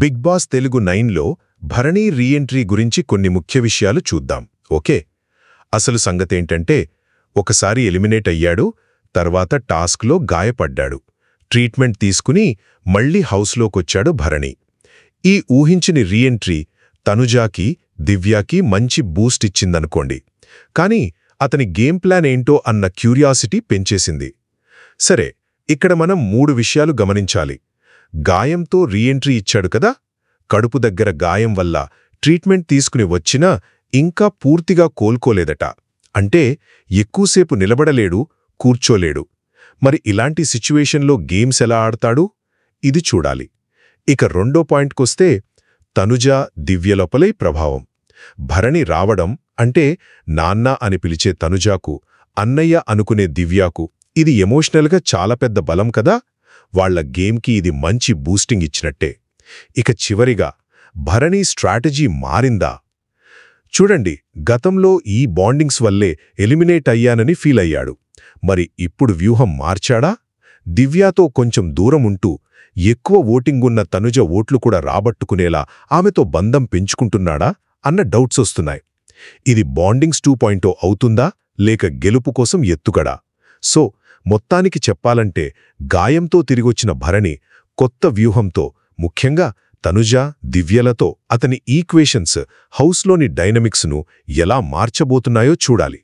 Big Boss Telugu 9లో Bharani reentry గురించి కొన్ని ముఖ్య విషయాలు చూద్దాం. ఓకే, అసలు సంగతేంటంటే ఒకసారి ఎలిమినేట్ అయ్యాడు, తర్వాత టాస్క్లో గాయపడ్డాడు. ట్రీట్మెంట్ తీసుకుని మళ్లీ హౌస్లోకొచ్చాడు భరణి. ఈ ఊహించని రీఎంట్రీ తనుజాకి, దివ్యాకి మంచి బూస్ట్ ఇచ్చిందనుకోండి. కానీ అతని గేమ్ ప్లాన్ ఏంటో అన్న క్యూరియాసిటీ పెంచేసింది. సరే, ఇక్కడ మనం 3 విషయాలు గమనించాలి. గాయంతో రీఎంట్రీ ఇచ్చాడు కదా, కడుపు దగ్గర గాయం వల్ల ట్రీట్మెంట్ తీసుకుని వచ్చినా ఇంకా పూర్తిగా కోలుకోలేదట. అంటే ఎక్కువసేపు నిలబడలేడు, కూర్చోలేడు. మరి ఇలాంటి సిచ్యువేషన్లో గేమ్స్ ఎలా ఆడతాడు? ఇది చూడాలి. ఇక రెండో పాయింట్కొస్తే తనుజ, దివ్య లోపలై ప్రభావం. భరణి రావడం అంటే నాన్న అని పిలిచే తనుజాకు, అన్నయ్య అనుకునే దివ్యాకు ఇది ఎమోషనల్గా చాలా పెద్ద బలం కదా. వాళ్ల గేమ్కి ఇది మంచి బూస్టింగ్ ఇచ్చినట్టే. ఇక చివరిగా భరణి స్ట్రాటజీ మారిందా? చూడండి, గతంలో ఈ బాండింగ్స్ వల్లే ఎలిమినేట్ అయ్యానని ఫీల్ అయ్యాడు. మరి ఇప్పుడు వ్యూహం మార్చాడా? దివ్యాతో కొంచెం దూరం ఉంటూ ఎక్కువ ఓటింగున్న తనుజ ఓట్లు కూడా రాబట్టుకునేలా ఆమెతో బంధం పెంచుకుంటున్నాడా అన్న డౌట్స్ వస్తున్నాయి. ఇది బాండింగ్స్ 2.0 అవుతుందా, లేక గెలుపు కోసం ఎత్తుగడా? సో మొత్తానికి చెప్పాలంటే గాయంతో తిరిగొచ్చిన భరణి కొత్త వ్యూహంతో, ముఖ్యంగా తనుజ, దివ్యలతో అతని ఈక్వేషన్స్ హౌస్లోని డైనమిక్స్ను ఎలా మార్చబోతున్నాయో చూడాలి.